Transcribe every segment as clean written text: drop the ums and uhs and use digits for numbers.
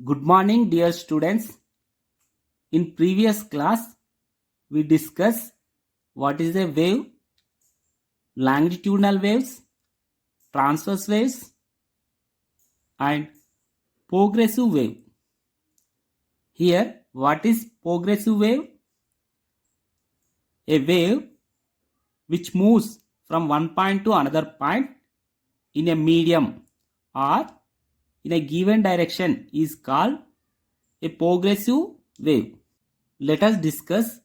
Good morning, dear students. In previous class, we discussed what is a wave, longitudinal waves, transverse waves, and progressive wave. Here, what is progressive wave? A wave which moves from one point to another point in a medium or in a given direction is called a progressive wave. Let us discuss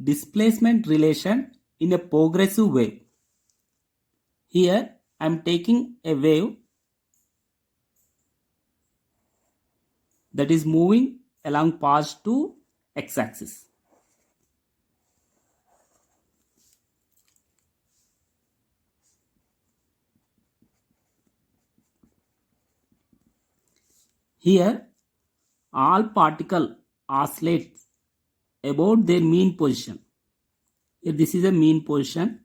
displacement relation in a progressive wave. Here I am taking a wave that is moving along path to x-axis. Here all particles oscillate about their mean position. Here this is a mean position.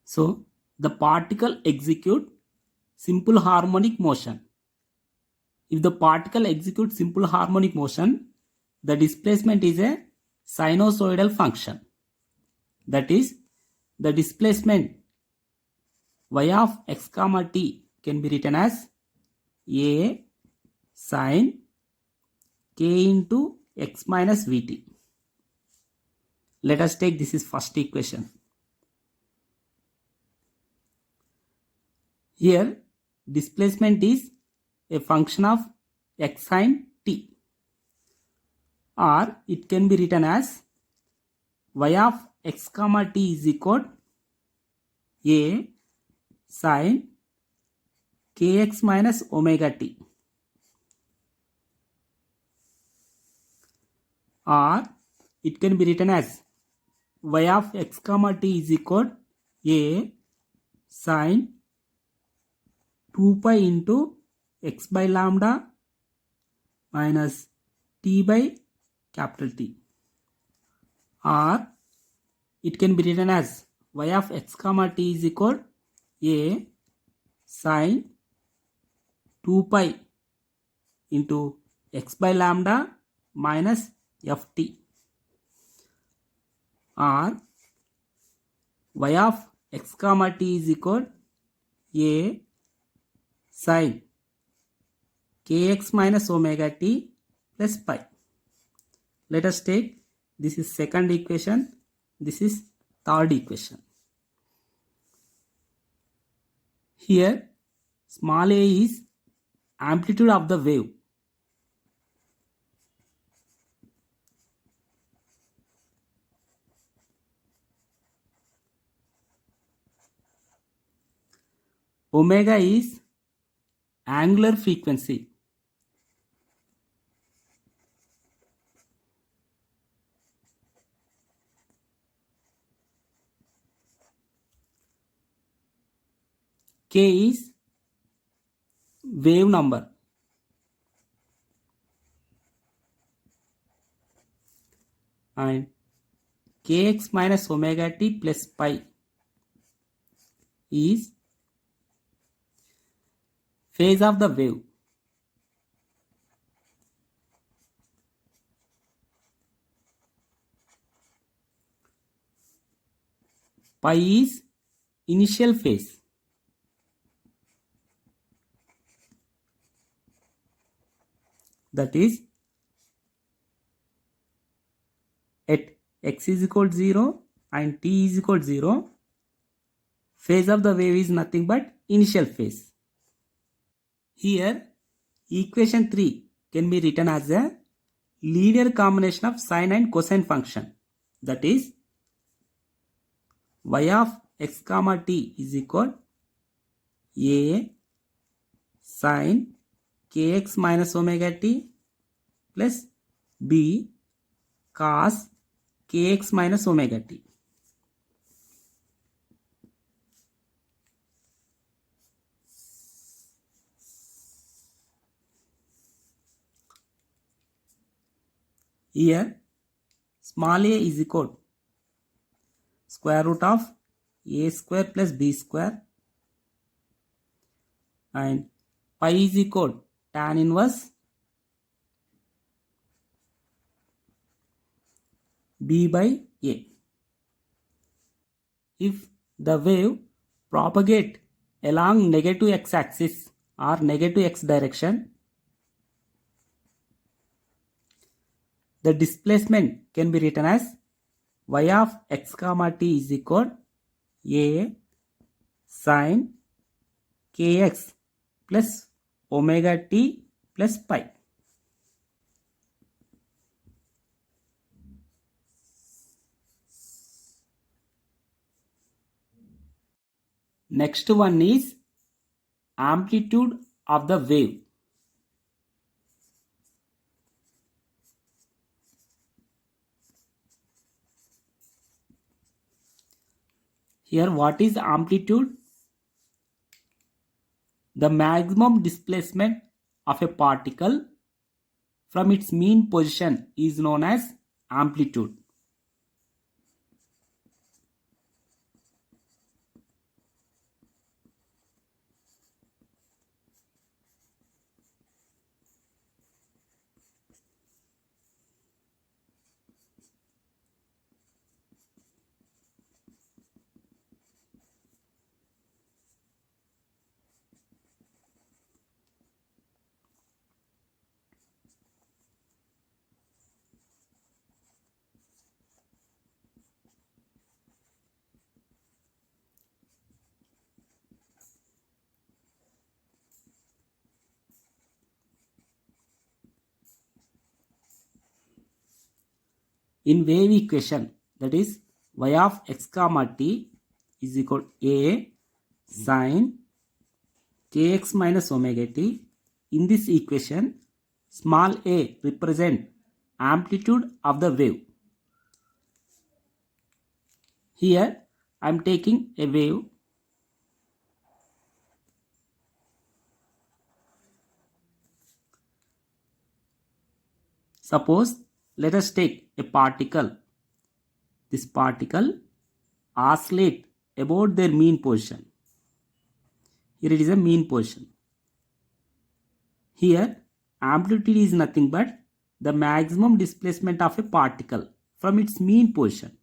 So the particle execute simple harmonic motion. If the particle executes simple harmonic motion, the displacement is a sinusoidal function. That is, the displacement y of x comma t can be written as a sin k into x minus vt. Let us take this is first equation. Here displacement is a function of x sin t, or it can be written as y of x comma t is equal a sin kx minus omega t, or it can be written as y of x comma t is equal a sin 2 pi into x by lambda minus t by capital T, or it can be written as y of x comma t is equal a sin 2 pi into x by lambda minus ft, or y of x comma t is equal a sin kx minus omega t plus pi. Let us take this is second equation, this is third equation. Here small a is amplitude of the wave. Omega is angular frequency. K is wave number. And kx minus omega t plus pi is phase of the wave. Pi is initial phase. That is, at x is equal to 0 and t is equal to 0, phase of the wave is nothing but initial phase. Here equation 3 can be written as a linear combination of sine and cosine function. That is, y of x comma t is equal a sin kx minus omega t plus b cos kx minus omega t. Here small a is equal square root of a square plus b square, and pi is equal tan inverse b by a. If the wave propagate along negative x-axis or negative x direction, the displacement can be written as y of x comma t is equal a sin kx plus omega t plus pi. Next one is amplitude of the wave. Here, what is amplitude? The maximum displacement of a particle from its mean position is known as amplitude. In wave equation, that is y of x comma t is equal to a sin kx minus omega t. In this equation, small a represent amplitude of the wave. Here I am taking a wave. Suppose let us take a particle. This particle oscillate about their mean position. Here it is a mean position. Here amplitude is nothing but the maximum displacement of a particle from its mean position.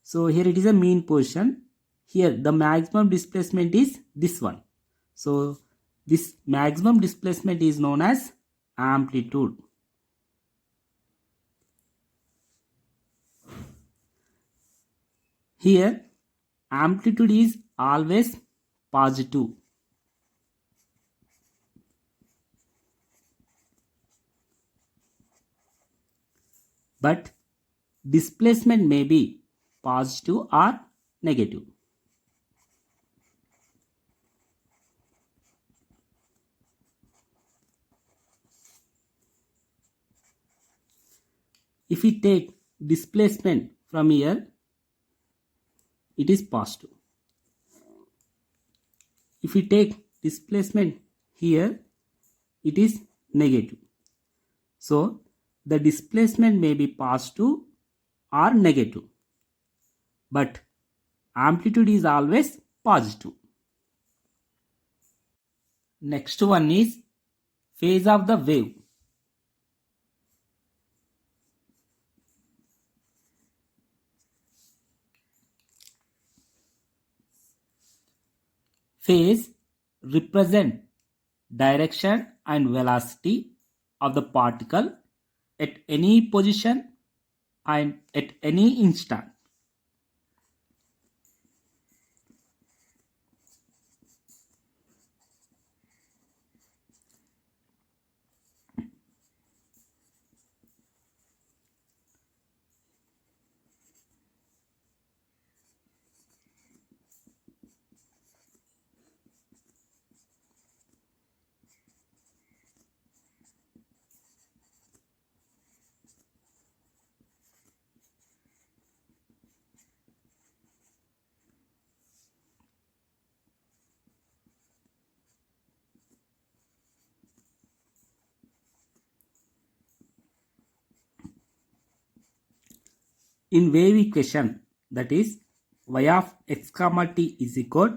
So here it is a mean position. Here the maximum displacement is this one. So this maximum displacement is known as amplitude. Here amplitude is always positive. But displacement may be positive or negative. If we take displacement from here, it is positive. If we take displacement here, it is negative. So the displacement may be positive or negative, but amplitude is always positive. Next one is phase of the wave. Phase represent direction and velocity of the particle at any position and at any instant. In wave equation, that is y of x comma t is equal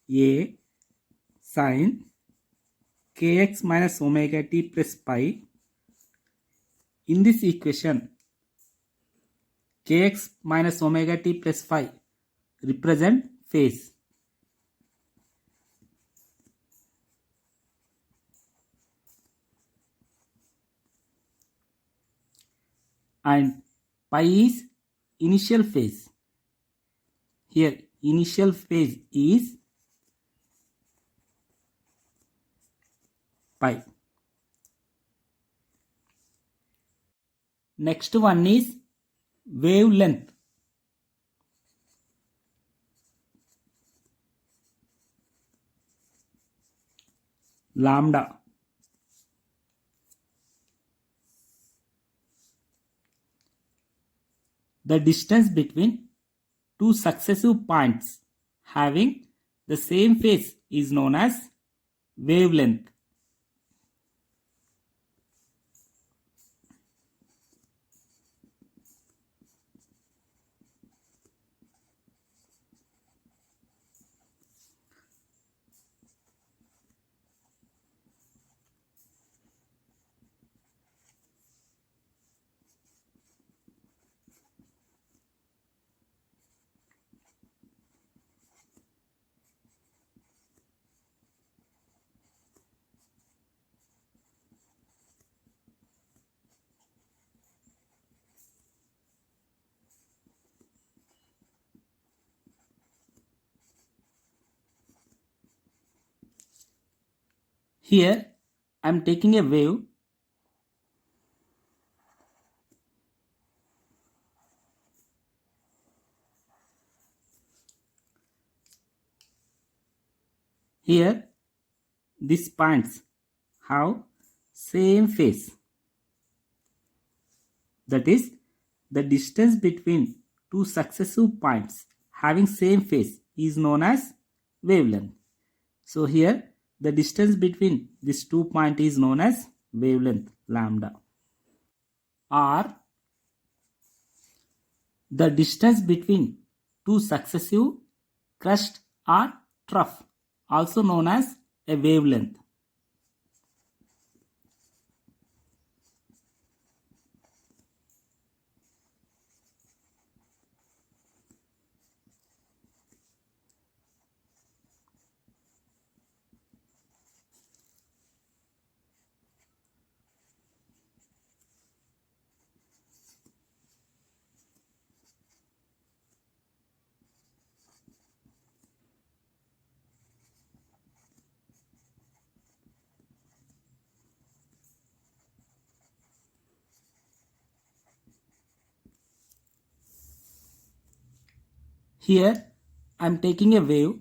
a sin kx minus omega t plus pi. In this equation, kx minus omega t plus phi represent phase. And pi is initial phase. Here initial phase is pi. Next one is wavelength. Lambda. The distance between two successive points having the same phase is known as wavelength. Here I am taking a wave. Here these points have same phase. That is, the distance between two successive points having same phase is known as wavelength. So here the distance between these 2 points is known as wavelength lambda. Or the distance between two successive crest or trough, also known as a wavelength. Here I am taking a wave.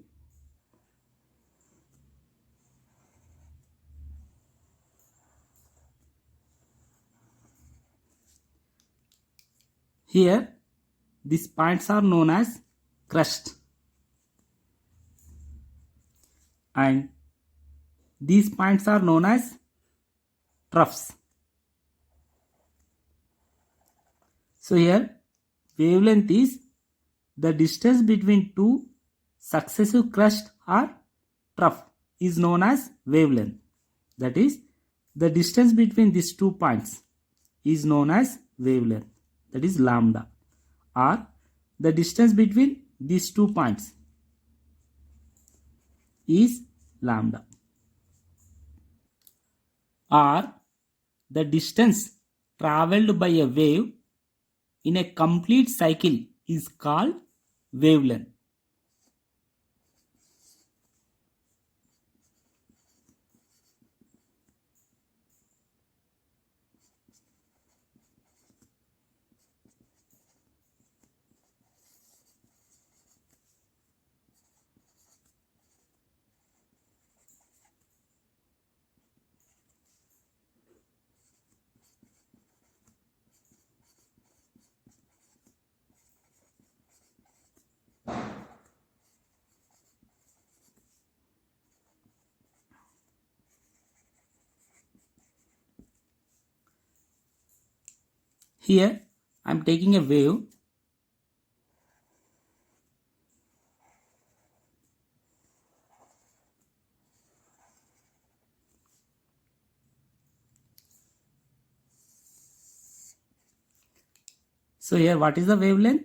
Here these points are known as crest and these points are known as troughs. So here wavelength is the distance between two successive crest or trough is known as wavelength. That is, the distance between these 2 points is known as wavelength. That is lambda. Or the distance between these 2 points is lambda. Or the distance traveled by a wave in a complete cycle is called wavelength. Here I am taking a wave. So here what is the wavelength?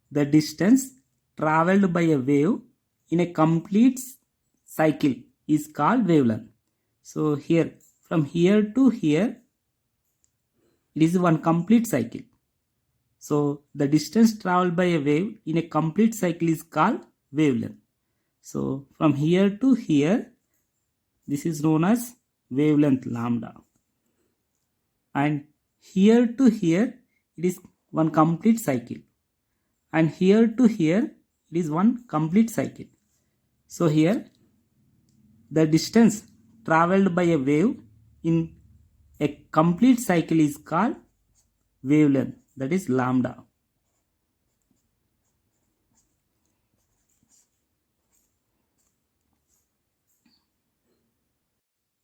The distance traveled by a wave in a complete cycle is called wavelength. So here from here to here it is one complete cycle. So the distance traveled by a wave in a complete cycle is called wavelength. So from here to here this is known as wavelength lambda. And here to here it is one complete cycle. And here to here it is one complete cycle. So here the distance traveled by a wave in a complete cycle is called wavelength, that is lambda.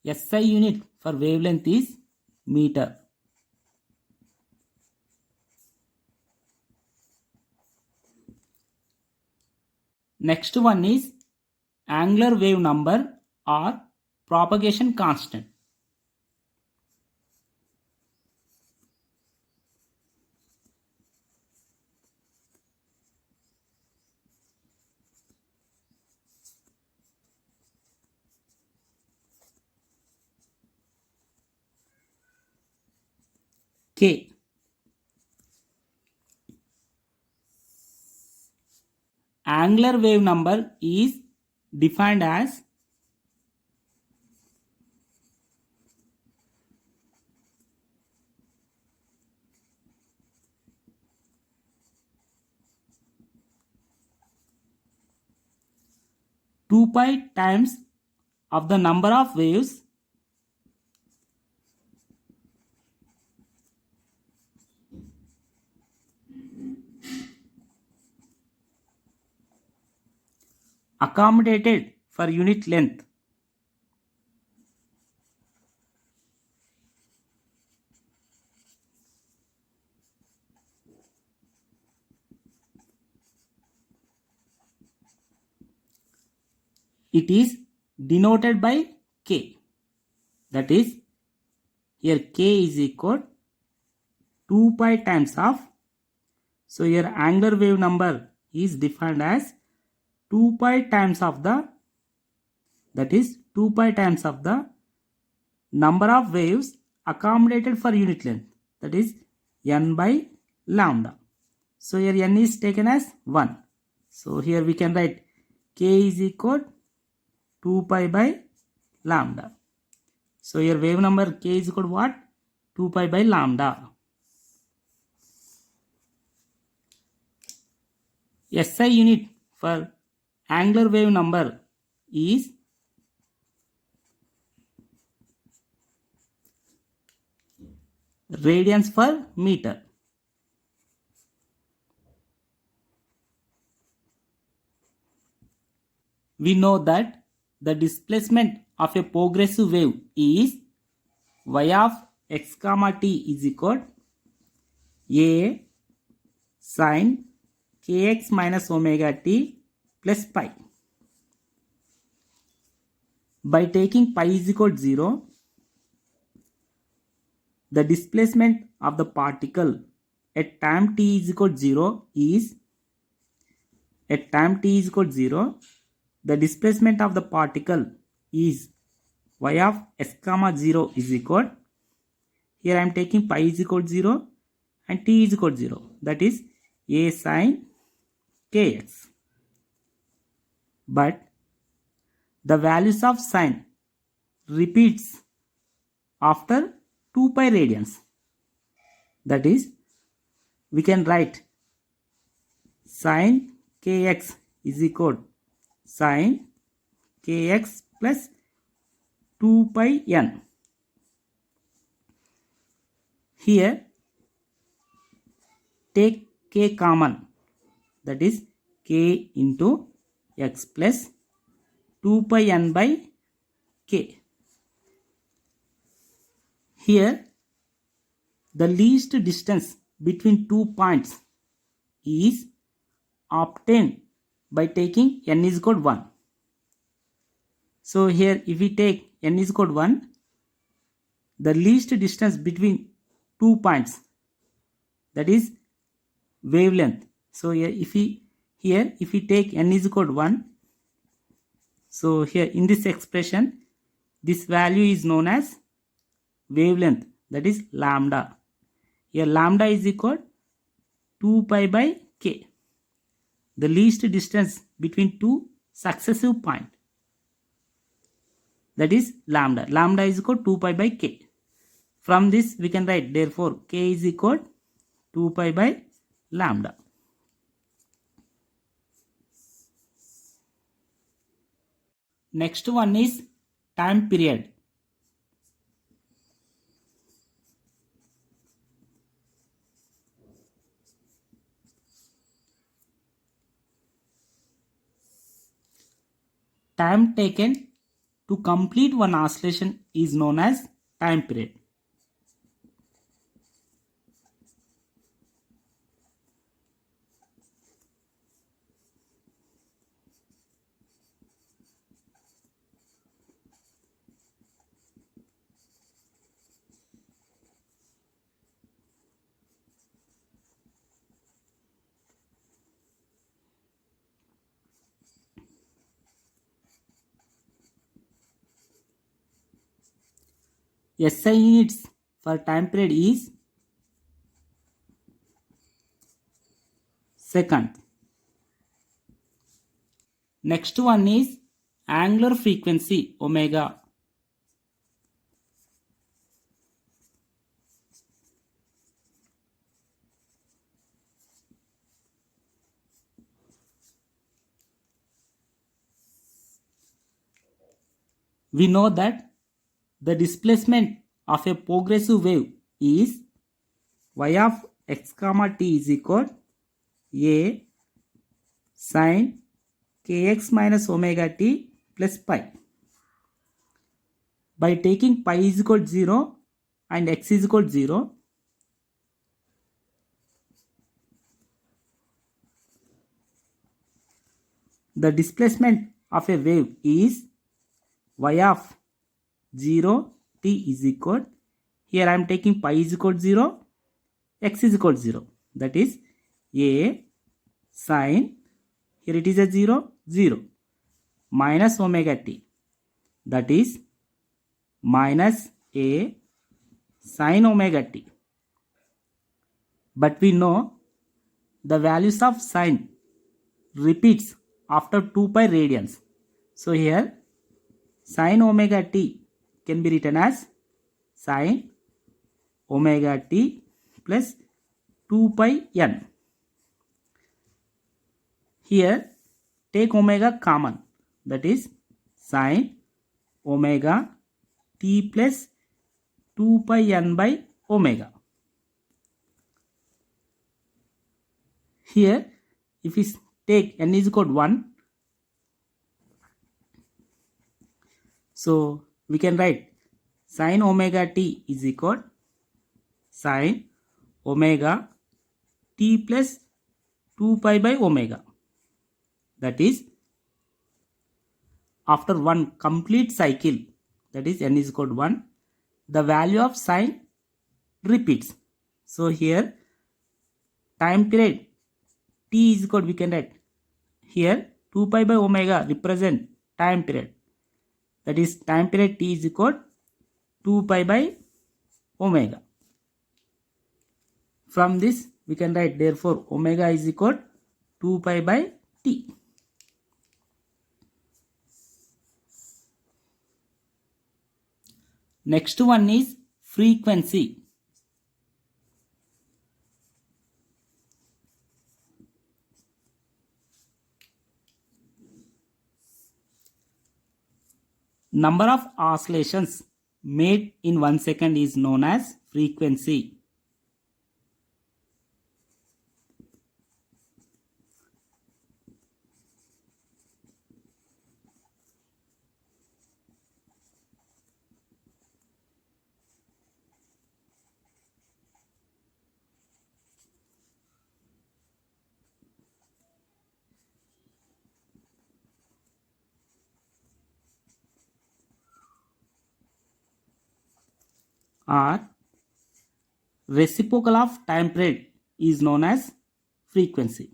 SI unit for wavelength is meter. Next one is angular wave number or propagation constant. K. Angular wave number is defined as two pi times of the number of waves accommodated for unit length. It is denoted by K. That is, here K is equal 2 pi times of, so here angular wave number is defined as 2 pi times of the, that is 2 pi times of the number of waves accommodated for unit length, that is n by lambda. So here n is taken as 1. So here we can write K is equal 2 pi by lambda. So here wave number K is equal to what? 2 pi by lambda. SI unit for angular wave number is radians per meter. We know that the displacement of a progressive wave is y of x comma t is equal a sin kx minus omega t plus pi. By taking pi is equal to 0, the displacement of the particle at time t is equal to 0 is, at time t is equal to 0, the displacement of the particle is y of s comma 0 is equal, here I am taking pi is equal to 0 and t is equal to 0, that is a sin kx. But the values of sin repeats after 2 pi radians, that is we can write sin kx is equal sin kx plus 2 pi n. Here take k common, that is k into x plus 2 pi n by k. Here the least distance between 2 points is obtained by taking n is equal to 1. So here if we take n is equal to 1, the least distance between 2 points, that is wavelength. So here if we take n is equal to 1, so here in this expression this value is known as wavelength, that is lambda. Here lambda is equal 2 pi by k, the least distance between two successive points, that is lambda. Lambda is equal to 2 pi by k. From this we can write therefore k is equal 2 pi by lambda. Next one is time period. Time taken to complete one oscillation is known as time period. SI units for time period is second. Next one is angular frequency omega. We know that the displacement of a progressive wave is y of x comma t is equal a sin kx minus omega t plus pi. By taking pi is equal to 0 and x is equal to 0, the displacement of a wave is y of 0 t is equal, here I am taking pi is equal to 0, x is equal to 0, that is a sin, here it is a 0 0 minus omega t, that is minus a sin omega t. But we know the values of sin repeats after 2 pi radians. So here sin omega t can be written as sin omega t plus 2 pi n. Here take omega common, that is sin omega t plus 2 pi n by omega. Here if we take n is equal to 1, so we can write sin omega t is equal sin omega t plus 2 pi by omega. That is after one complete cycle, that is n is equal to 1, the value of sin repeats. So here time period t is equal to, we can write here 2 pi by omega represent time period, that is time period t is equal 2 pi by omega. From this we can write therefore omega is equal 2 pi by t. Next one is frequency. Number of oscillations made in 1 second is known as frequency. Or reciprocal of time period is known as frequency.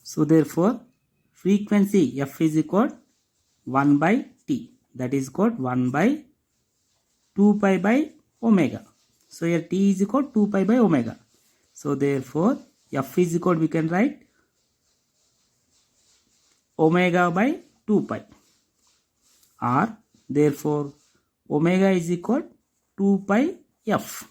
So therefore frequency f is equal 1 by t, that is called 1 by 2 pi by omega. So here t is equal 2 pi by omega. So therefore f is equal, we can write omega by 2 pi, or therefore omega is equal 2 pi f.